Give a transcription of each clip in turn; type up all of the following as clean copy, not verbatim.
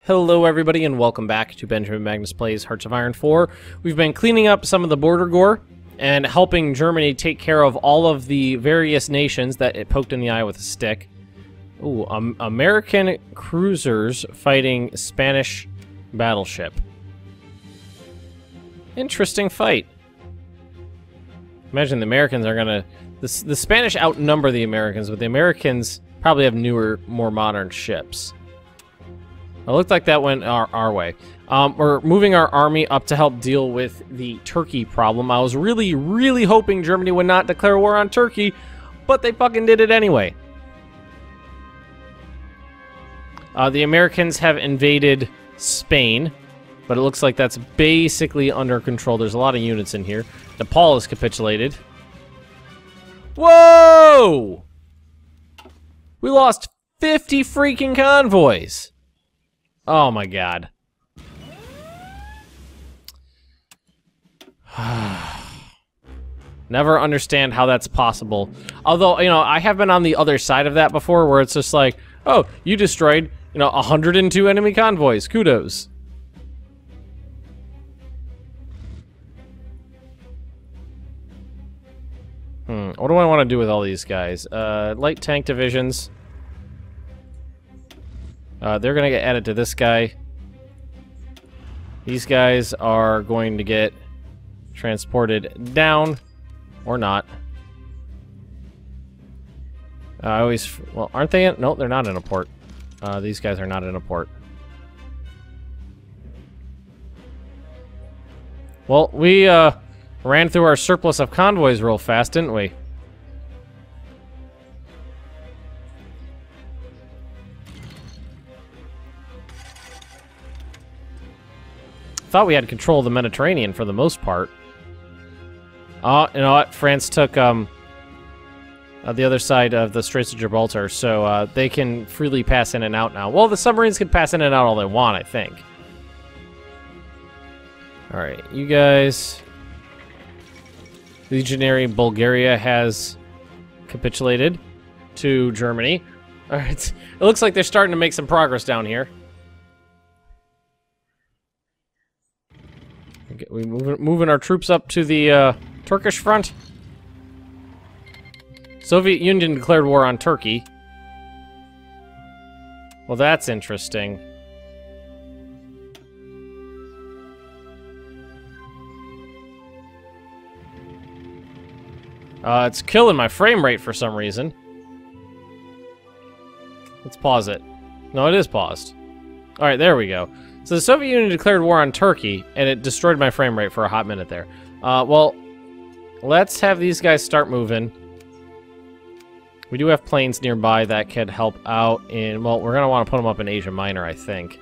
Hello everybody and welcome back to Benjamin Magnus Plays Hearts of Iron 4. We've been cleaning up some of the border gore and helping Germany take care of all of the various nations that it poked in the eye with a stick. Ooh, American cruisers fighting Spanish battleship. Interesting fight. Imagine the Americans are gonna... The Spanish outnumber the Americans, but the Americans probably have newer, more modern ships. It looked like that went our way. We're moving our army up to help deal with the Turkey problem. I was really hoping Germany would not declare war on Turkey, but they fucking did it anyway. The Americans have invaded Spain, but it looks like that's basically under control. There's a lot of units in here. Nepal has capitulated. Whoa! We lost 50 freaking convoys. Oh my god. Never understand how that's possible. Although, you know, I have been on the other side of that before where it's just like, oh, you destroyed, 102 enemy convoys. Kudos. What do I want to do with all these guys? Light tank divisions. They're going to get added to this guy. These guys are going to get transported down. Or not. Well, aren't they in... No, they're not in a port. These guys are not in a port. Well, we ran through our surplus of convoys real fast, didn't we? Thought we had control of the Mediterranean for the most part. Oh, you know what? France took the other side of the Straits of Gibraltar, so they can freely pass in and out now. Well, the submarines can pass in and out all they want, I think. Alright, you guys... Legionary Bulgaria has capitulated to Germany. Alright, it looks like they're starting to make some progress down here. We moving our troops up to the Turkish front. Soviet Union declared war on Turkey. Well, that's interesting. It's killing my frame rate for some reason. Let's pause it. No, it is paused. Alright, there we go. So the Soviet Union declared war on Turkey, and it destroyed my frame rate for a hot minute there. Well, let's have these guys start moving. We do have planes nearby that could help out in... Well, we're going to want to put them up in Asia Minor, I think.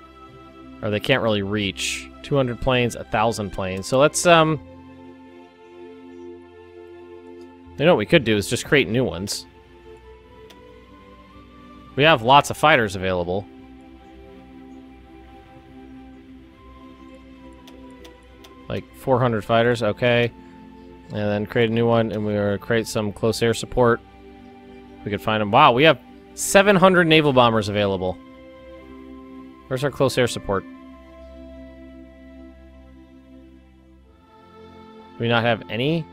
Or they can't really reach. 200 planes, 1,000 planes. So let's, You know what we could do is just create new ones. We have lots of fighters available. Like 400 fighters, okay. And then create a new one, and we're gonna create some close air support. We could find them. Wow, we have 700 naval bombers available. Where's our close air support? Do we not have any?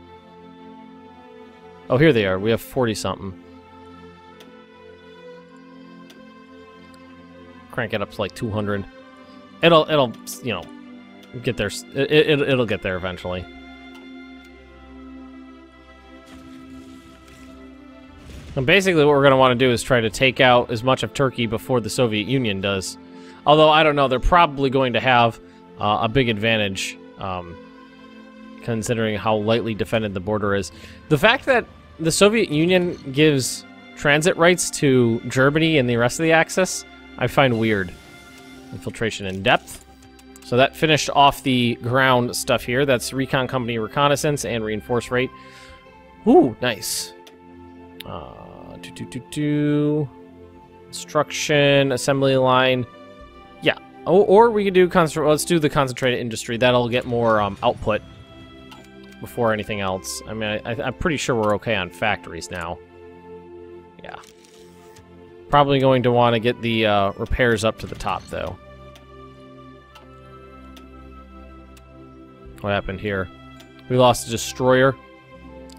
Oh, here they are. We have 40-something. Crank it up to like 200. It'll, get there. It'll get there eventually. And basically what we're going to want to do is try to take out as much of Turkey before the Soviet Union does. Although, I don't know, they're probably going to have a big advantage, considering how lightly defended the border is. The fact that the Soviet Union gives transit rights to Germany and the rest of the Axis, I find weird. Infiltration in depth. So that finished off the ground stuff here. That's Recon Company Reconnaissance and Reinforce Rate. Ooh, nice. Construction, assembly line. Yeah. Or we could do... let's do the concentrated industry. That'll get more output before anything else. I mean, I'm pretty sure we're okay on factories now. Yeah. Probably going to want to get the repairs up to the top, though. What happened here? We lost a destroyer.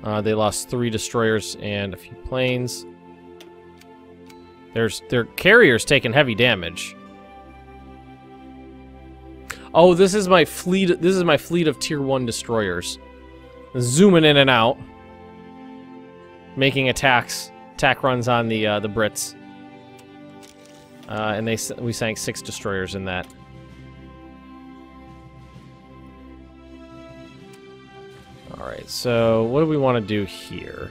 They lost 3 destroyers and a few planes. Their carriers taking heavy damage. Oh, this is my fleet. This is my fleet of tier 1 destroyers, zooming in and out, making attack runs on the Brits. And we sank 6 destroyers in that. All right, so what do we want to do here?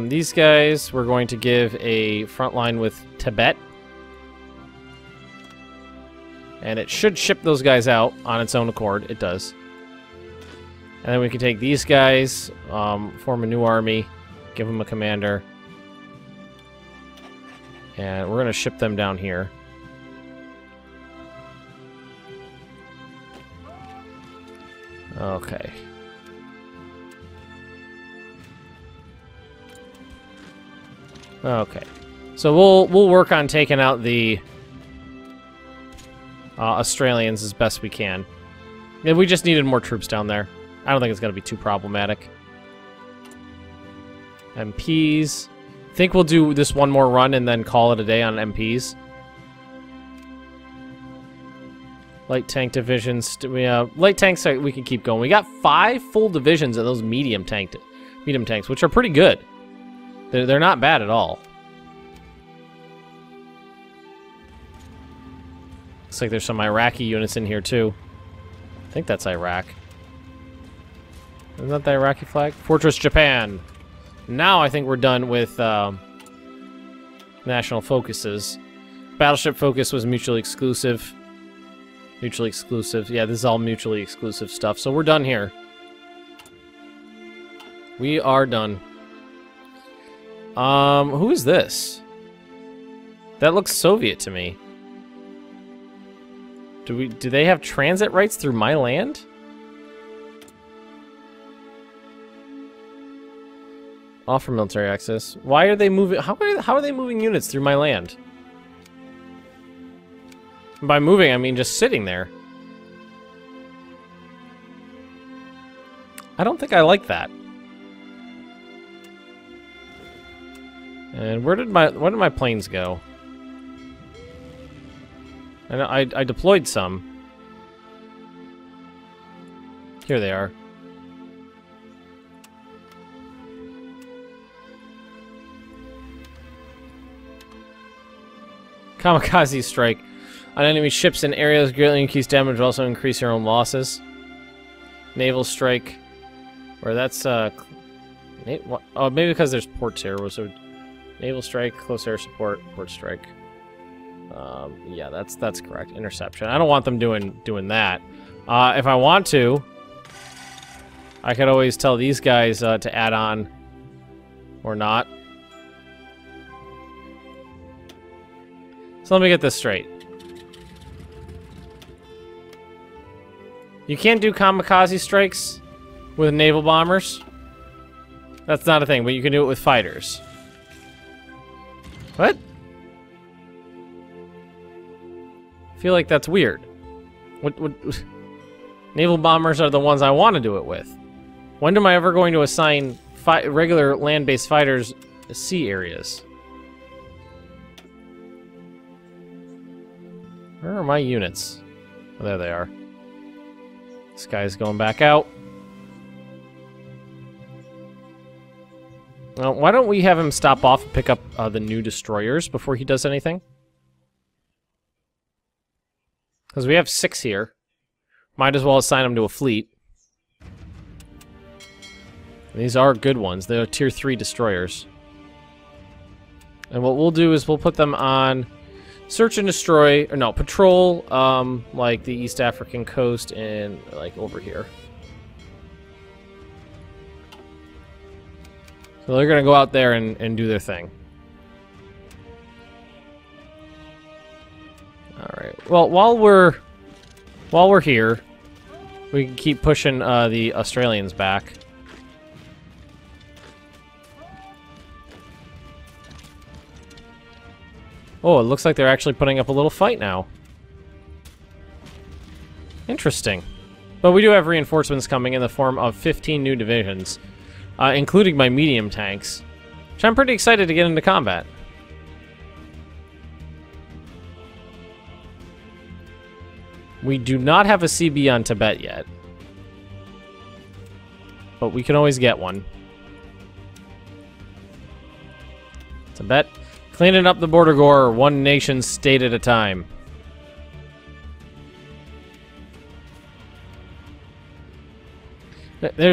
These guys, we're going to give a front line with Tibet. And it should ship those guys out on its own accord. It does. And then we can take these guys, form a new army, give them a commander. And we're going to ship them down here. Okay. Okay. So we'll work on taking out the Australians as best we can. Yeah, we just needed more troops down there. I don't think it's going to be too problematic. MPs. I think we'll do this one more run and then call it a day on MPs. Light tank divisions. Light tanks, we can keep going. We got 5 full divisions of those medium tanks, which are pretty good. They're not bad at all. Looks like there's some Iraqi units in here too. I think that's Iraq. Isn't that the Iraqi flag? Fortress Japan. Now I think we're done with national focuses. Battleship focus was mutually exclusive. Mutually exclusive. Yeah, this is all mutually exclusive stuff. So we're done here. We are done. Who is this? That looks Soviet to me. Do they have transit rights through my land? Offer military access. Why are they moving? How are they moving units through my land? By moving, I mean just sitting there. I don't think I like that. And where did my planes go? I know I deployed some. Here they are. Kamikaze strike. On enemy ships and areas, greatly increase damage, also increase your own losses. Naval strike. Where that's, oh, maybe because there's ports here. So naval strike, close air support, port strike. Yeah, that's correct. Interception. I don't want them doing that. If I want to, I could always tell these guys to add on or not. So let me get this straight. You can't do kamikaze strikes with naval bombers. That's not a thing, but you can do it with fighters. What? I feel like that's weird. What naval bombers are the ones I want to do it with. When am I ever going to assign regular land-based fighters sea areas? Where are my units? Oh, there they are. This guy's going back out. Well, why don't we have him stop off and pick up the new destroyers before he does anything? Because we have 6 here. Might as well assign them to a fleet. And these are good ones. They're tier 3 destroyers. And what we'll do is we'll put them on search and destroy, or no, patrol, like the East African coast and like over here. So they're gonna go out there and do their thing. Alright, well, while we're here, we can keep pushing the Australians back. Oh, it looks like they're actually putting up a little fight now. Interesting. But we do have reinforcements coming in the form of 15 new divisions, including my medium tanks, which I'm pretty excited to get into combat. We do not have a CB on Tibet yet, but we can always get one. Tibet, cleaning up the border gore, one nation state at a time.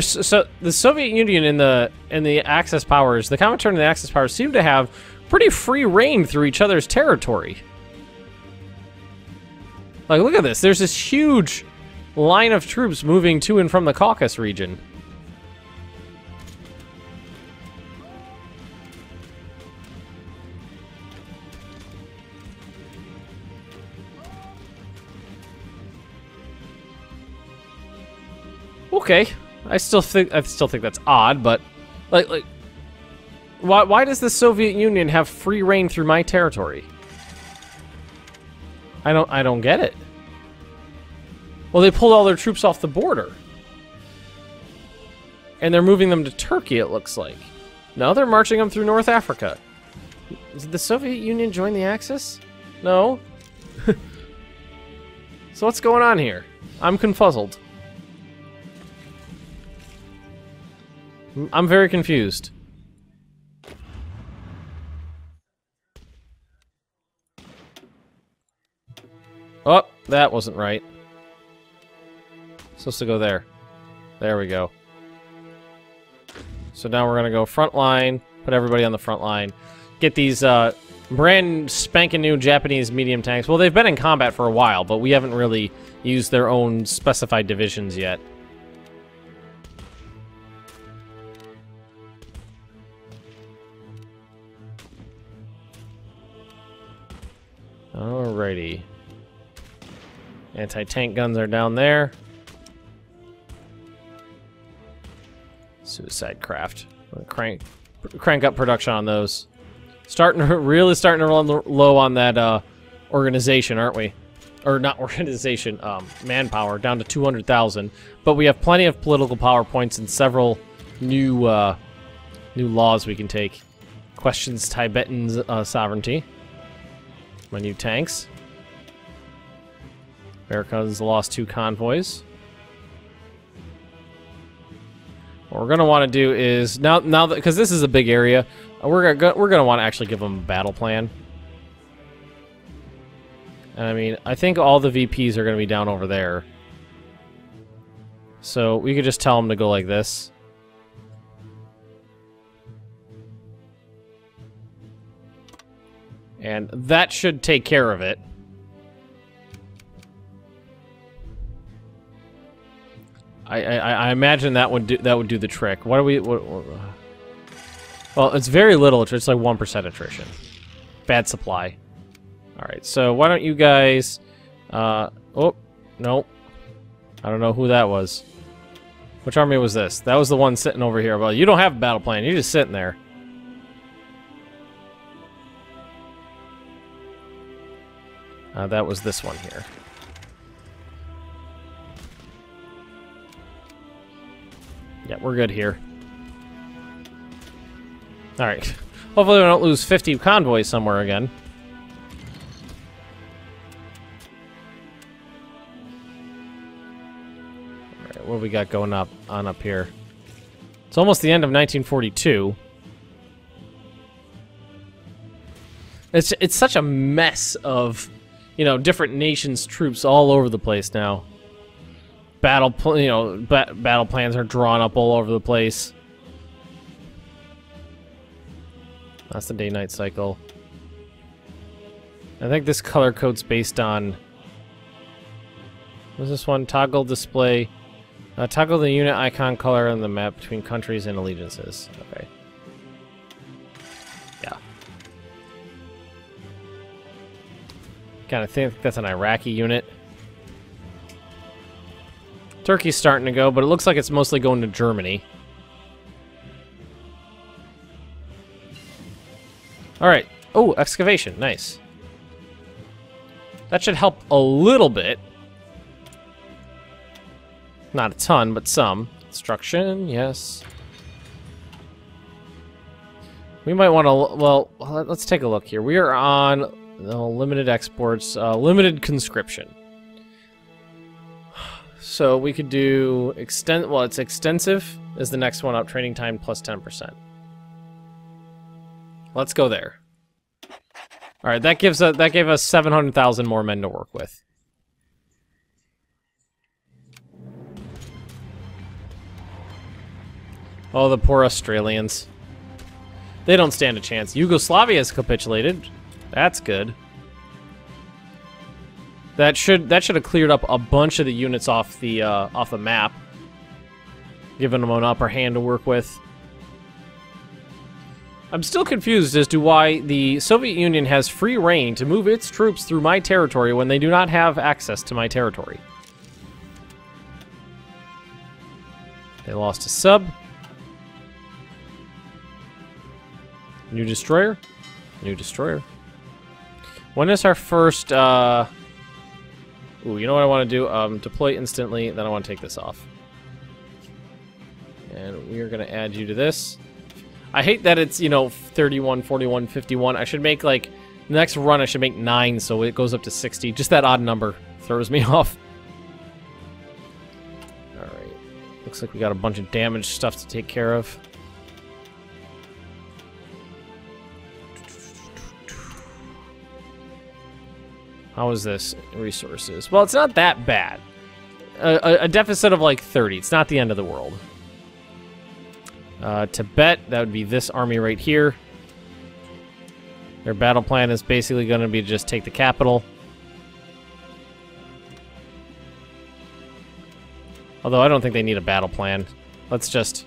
So the Soviet Union and the Axis powers, the Comintern and the Axis powers, seem to have pretty free reign through each other's territory. Like, look at this. There's this huge line of troops moving to and from the Caucasus region. Okay. I still think that's odd, but like why does the Soviet Union have free reign through my territory? I don't get it. Well, they pulled all their troops off the border. And they're moving them to Turkey, it looks like. No, they're marching them through North Africa. Did the Soviet Union join the Axis? No. So what's going on here? I'm confuzzled. I'm very confused. Oh, that wasn't right. Supposed to go there. There we go. So now we're gonna go front line, put everybody on the front line, get these brand spanking new Japanese medium tanks. Well, they've been in combat for a while, but we haven't really used their own specified divisions yet. Alrighty. Anti-tank guns are down there. Suicide craft. Crank up production on those. Really starting to run low on that organization, aren't we? Or not organization, manpower, down to 200,000. But we have plenty of political power points and several new laws we can take. Questions Tibetan sovereignty. My new tanks. America's lost 2 convoys. What we're gonna want to do is now that, because this is a big area, we're gonna want to actually give them a battle plan. And I mean, I think all the VPs are gonna be down over there, so we could just tell them to go like this. And that should take care of it. I imagine that would do the trick. What do we? Well, it's very little. It's like 1% attrition. Bad supply. All right. So why don't you guys? Oh no, I don't know who that was. Which army was this? That was the one sitting over here. Well, you don't have a battle plan. You're just sitting there. That was this one here. Yeah, we're good here. Alright. Hopefully we don't lose 50 convoys somewhere again. Alright, what do we got going up here? It's almost the end of 1942. It's such a mess of, you know, different nations' troops all over the place now. Battle plans are drawn up all over the place. That's the day-night cycle. I think this color code's based on... What's this one? Toggle display. Toggle the unit icon color on the map between countries and allegiances. Okay. Yeah. Kind of think that's an Iraqi unit. Turkey's starting to go, but it looks like it's mostly going to Germany. Alright. Oh, excavation. Nice. That should help a little bit. Not a ton, but some. Construction, yes. We might want to... Well, let's take a look here. We are on limited exports, limited conscription. So we could do... Well, it's extensive is the next one up. Training time plus 10%. Let's go there. All right, that gave us 700,000 more men to work with. Oh, the poor Australians. They don't stand a chance. Yugoslavia has capitulated. That's good. That should have cleared up a bunch of the units off the map, giving them an upper hand to work with. I'm still confused as to why the Soviet Union has free reign to move its troops through my territory when they do not have access to my territory. They lost a sub. New destroyer. New destroyer. When is our first... Ooh, you know what I want to do? Deploy instantly, then I want to take this off. And we are going to add you to this. I hate that it's, you know, 31, 41, 51. I should make, like, the next run I should make 9, so it goes up to 60. Just that odd number throws me off. Alright. Looks like we got a bunch of damage stuff to take care of. How is this? Resources. Well, it's not that bad. A deficit of, like, 30. It's not the end of the world. Tibet, that would be this army right here. Their battle plan is basically going to be just take the capital. Although I don't think they need a battle plan. Let's just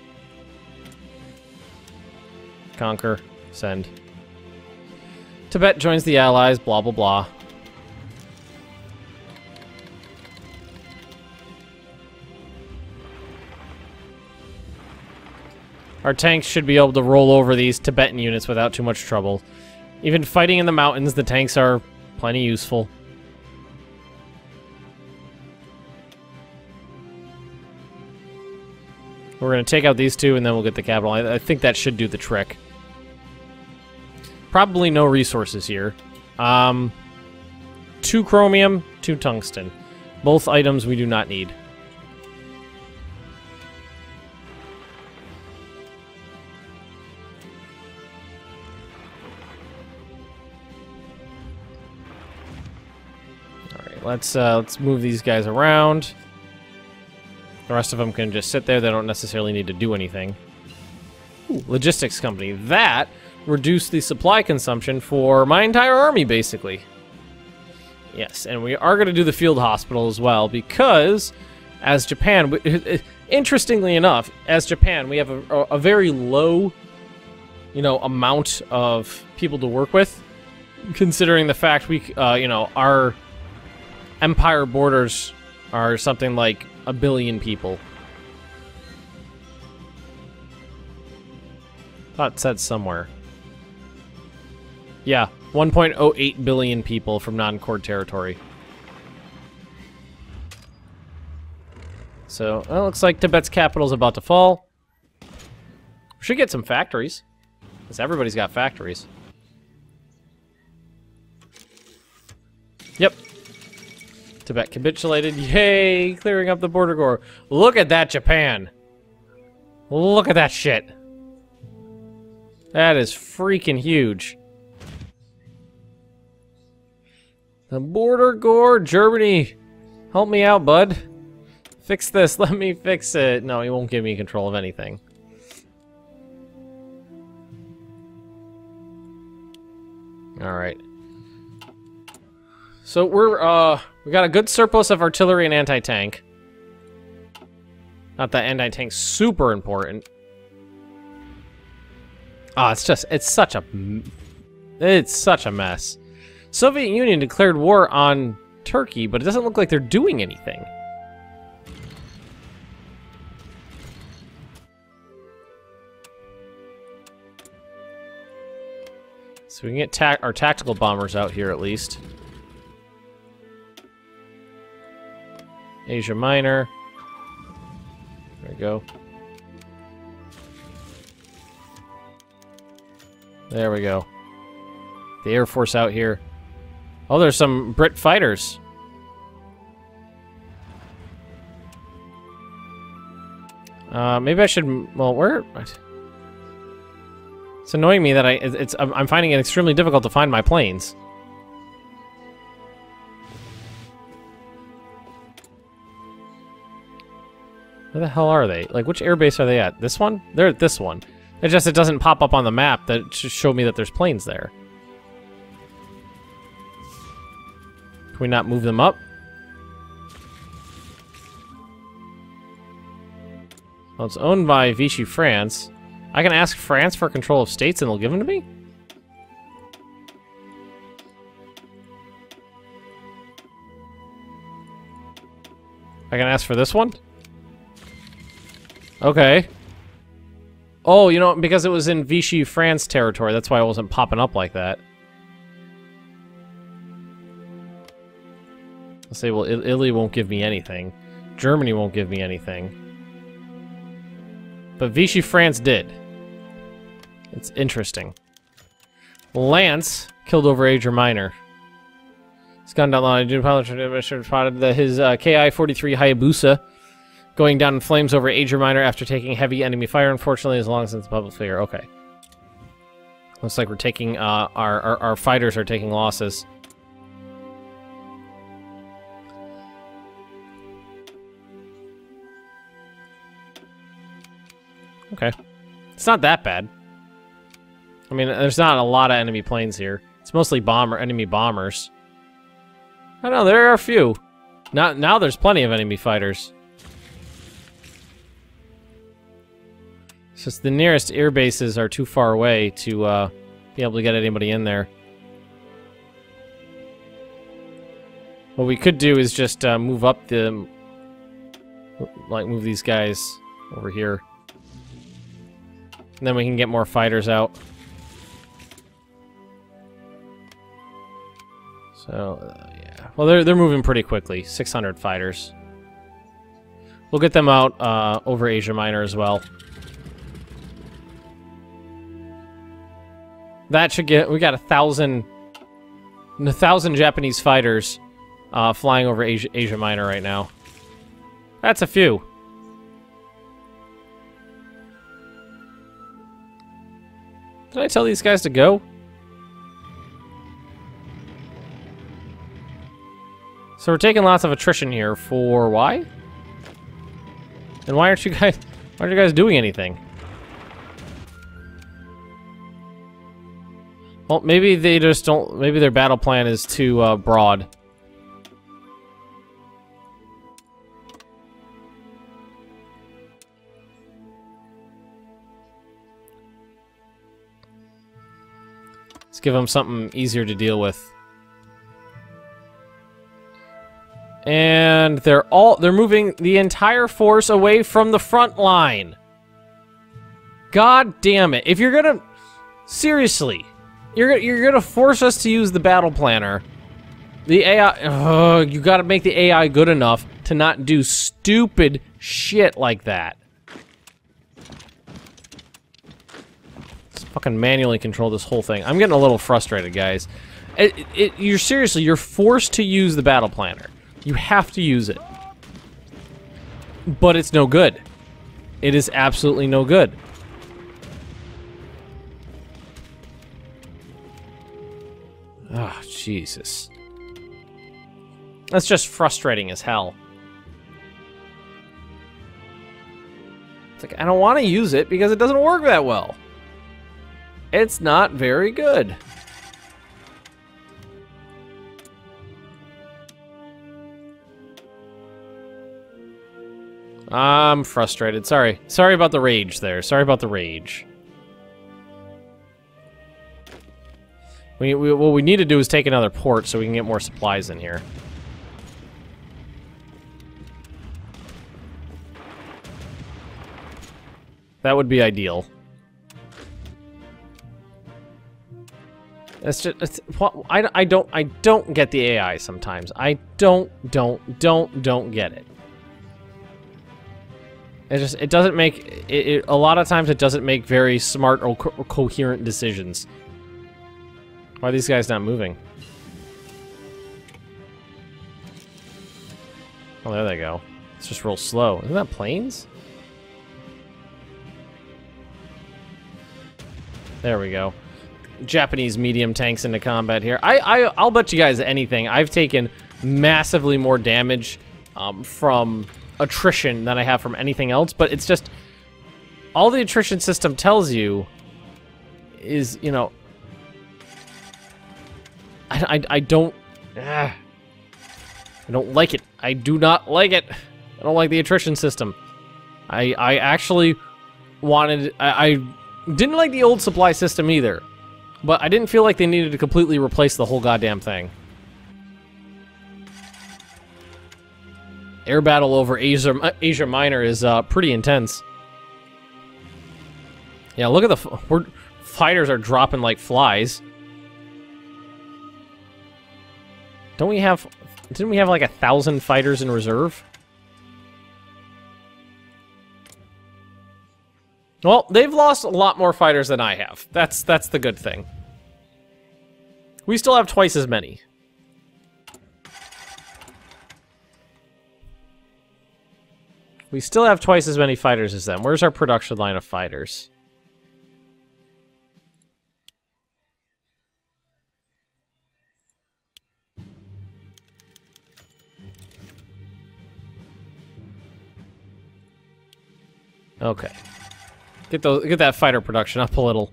conquer, send. Tibet joins the Allies, blah, blah, blah. Our tanks should be able to roll over these Tibetan units without too much trouble. Even fighting in the mountains, the tanks are plenty useful. We're going to take out these two, and then we'll get the capital. I think that should do the trick. Probably no resources here. 2 chromium, 2 tungsten. Both items we do not need. Let's move these guys around. The rest of them can just sit there. They don't necessarily need to do anything. Ooh, logistics company. That reduced the supply consumption for my entire army, basically. Yes, and we are going to do the field hospital as well, because as Japan, interestingly enough, as Japan, we have a very low, you know, amount of people to work with, considering the fact we, you know, our empire borders are something like 1 billion people. Thought it said somewhere. Yeah, 1.08 billion people from non-core territory. So, well, it looks like Tibet's capital is about to fall. We should get some factories, because everybody's got factories. Yep. Tibet capitulated. Yay! Clearing up the border gore. Look at that, Japan! Look at that shit! That is freaking huge. The border gore, Germany! Help me out, bud. Fix this. Let me fix it. No, he won't give me control of anything. Alright. So we got a good surplus of artillery and anti-tank. Not that anti-tank's super important. Ah, it's such a mess. Soviet Union declared war on Turkey, but it doesn't look like they're doing anything. So we can get our tactical bombers out here at least. Asia Minor. There we go. There we go. The Air Force out here. Oh, there's some Brit fighters. Maybe I should. Well, where? It's annoying me that I'm finding it extremely difficult to find my planes. Where the hell are they? Like, which airbase are they at? This one? They're at this one. It doesn't pop up on the map that should show me that there's planes there. Can we not move them up? Well, it's owned by Vichy France. I can ask France for control of states and they'll give them to me? I can ask for this one? Okay. Oh, you know, because it was in Vichy France territory, that's why it wasn't popping up like that. I'll say, well, Italy won't give me anything. Germany won't give me anything. But Vichy France did. It's interesting. Lance killed over Ager Minor. He's gone down the line. Pilot spotted his Ki-43 Hayabusa going down in flames over Ager Minor after taking heavy enemy fire. Unfortunately, as long as it's a public figure. Okay. Looks like we're taking our fighters are taking losses. Okay. It's not that bad. I mean, there's not a lot of enemy planes here. It's mostly enemy bombers. I don't know, there are a few. Now there's plenty of enemy fighters. It's just the nearest air bases are too far away to be able to get anybody in there. What we could do is just move up the... Like, move these guys over here. And then we can get more fighters out. So, yeah. Well, they're moving pretty quickly. 600 fighters. We'll get them out over Asia Minor as well. That should get... We got 1,000 Japanese fighters flying over Asia Minor right now. That's a few. Did I tell these guys to go? So we're taking lots of attrition here for why? And why aren't you guys doing anything? Well, maybe they just don't. Maybe their battle plan is too broad. Let's give them something easier to deal with. And they're moving the entire force away from the front line. God damn it. If you're gonna... Seriously. You're gonna force us to use the battle planner. The AI... you gotta make the AI good enough to not do stupid shit like that. Let's fucking manually control this whole thing. I'm getting a little frustrated, guys. You're forced to use the battle planner. You have to use it. But it's no good. It is absolutely no good. Oh, Jesus. That's just frustrating as hell. It's like, I don't want to use it because it doesn't work that well. It's not very good. I'm frustrated. Sorry. Sorry about the rage there. Sorry about the rage. What we need to do is take another port so we can get more supplies in here. That would be ideal. It's just I don't get the AI sometimes. I don't get it. It doesn't make a lot of times it doesn't make very smart or coherent decisions. Why are these guys not moving? Oh, there they go. It's just real slow. Isn't that planes? There we go. Japanese medium tanks into combat here. I'll bet you guys anything. I've taken massively more damage from attrition than I have from anything else, but it's just all the attrition system tells you is, you know, I don't like it. I do not like it. I don't like the attrition system. I actually wanted... I didn't like the old supply system either, but I didn't feel like they needed to completely replace the whole goddamn thing. Air battle over Asia Minor is pretty intense. Yeah, look at the... fighters are dropping like flies. Don't we have... Didn't we have like 1,000 fighters in reserve? Well, they've lost a lot more fighters than I have. That's the good thing. We still have twice as many. We still have twice as many fighters as them. Where's our production line of fighters? Okay. Get that fighter production up a little.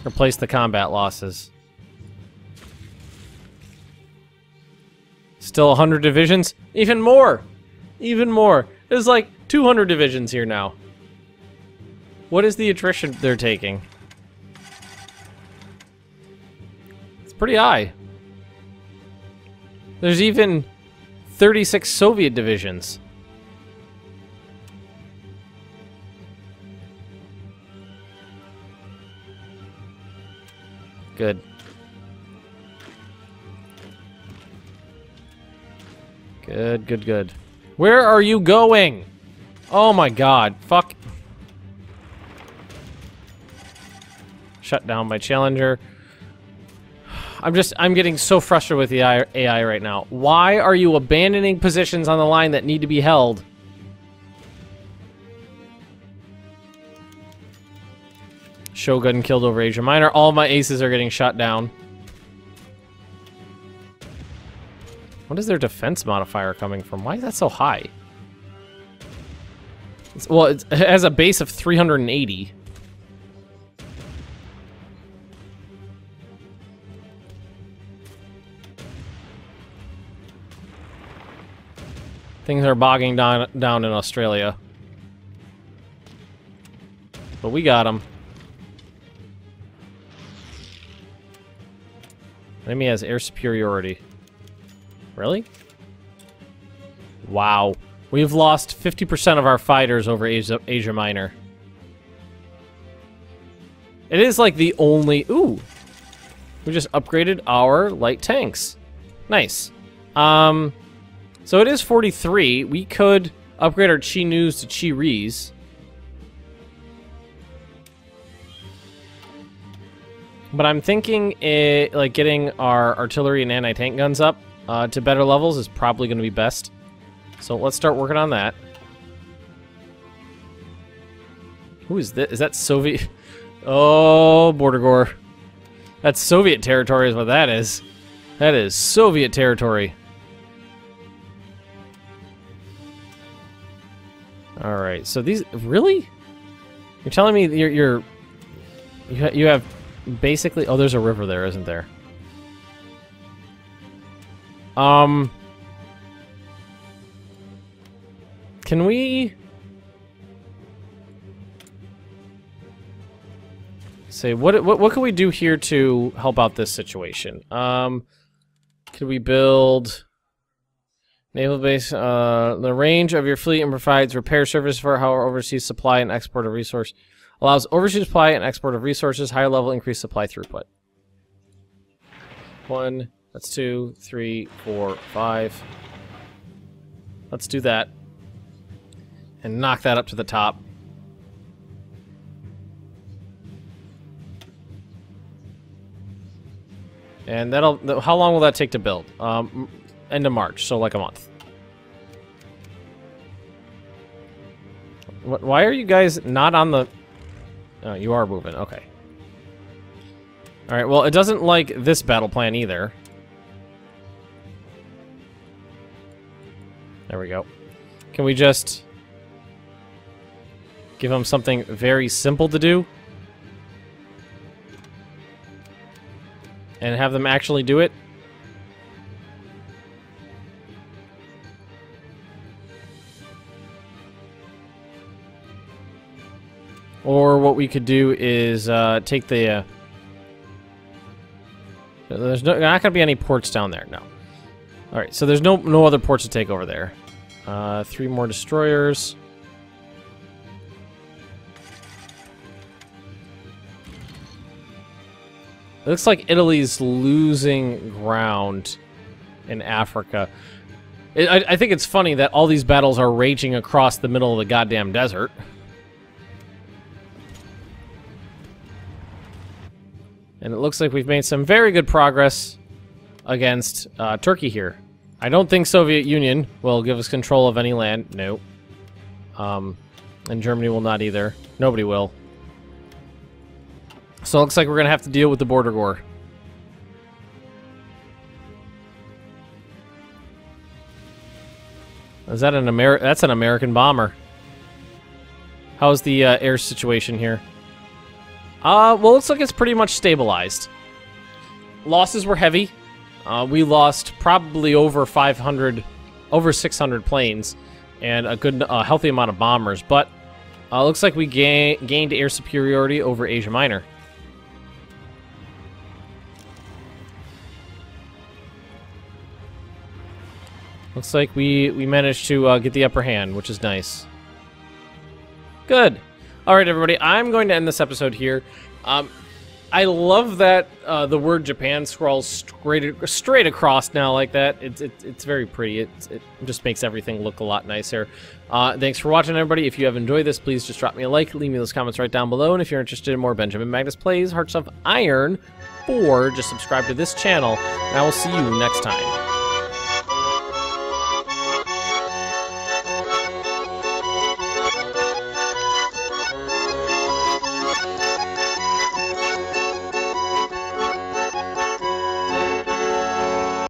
Replace the combat losses. Still 100 divisions? Even more! Even more! There's like 200 divisions here now. What is the attrition they're taking? It's pretty high. There's even 36 Soviet divisions. Good. Good, good, good. Where are you going? Oh my god. Fuck. Shut down my challenger. I'm getting so frustrated with the AI right now. Why are you abandoning positions on the line that need to be held? Shogun killed over Asia Minor. All my aces are getting shot down. What is their defense modifier coming from? Why is that so high? It has a base of 380. Things are bogging down in Australia. But we got them. Enemy has air superiority. Really? Wow. We've lost 50% of our fighters over Asia Minor. It is like the only... Ooh! We just upgraded our light tanks. Nice. So it is 43. We could upgrade our Chi Nus to Chi Ris. But I'm thinking like getting our artillery and anti-tank guns up to better levels is probably going to be best. So let's start working on that. Who is this? Is that Soviet? Oh, Border Gore. That's Soviet territory is what that is. That is Soviet territory. All right. So these really? You're telling me you have basically... Oh, there's a river there, isn't there? Can we... say, what can we do here to help out this situation? Could we build... Naval base, the range of your fleet and provides repair service for how overseas supply and export of resource. Allows overseas supply and export of resources, higher level increased supply throughput. 1, that's 2, 3, 4, 5. Let's do that. And knock that up to the top. And that'll... How long will that take to build? End of March, so like a month. Why are you guys not on the... Oh, you are moving, okay. Alright, well, it doesn't like this battle plan either. There we go. Can we just... give them something very simple to do? And have them actually do it? Or what we could do is take the... there's not going to be any ports down there, no. Alright, so there's no other ports to take over there. 3 more destroyers. It looks like Italy's losing ground in Africa. I think it's funny that all these battles are raging across the middle of the goddamn desert. And it looks like we've made some very good progress against Turkey here. I don't think Soviet Union will give us control of any land. No. And Germany will not either. Nobody will. So it looks like we're going to have to deal with the border war. Is that an That's an American bomber. How's the air situation here? Well, it looks like it's pretty much stabilized. Losses were heavy. We lost probably over 600 planes, and a good, healthy amount of bombers. But looks like we gained air superiority over Asia Minor. Looks like we managed to get the upper hand, which is nice. Good. All right, everybody. I'm going to end this episode here. I love that the word Japan scrolls straight across now like that. It's very pretty. It just makes everything look a lot nicer. Thanks for watching, everybody. If you have enjoyed this, please just drop me a like. Leave me those comments right down below. And if you're interested in more Benjamin Magnus Plays Hearts of Iron 4, just subscribe to this channel. And I will see you next time.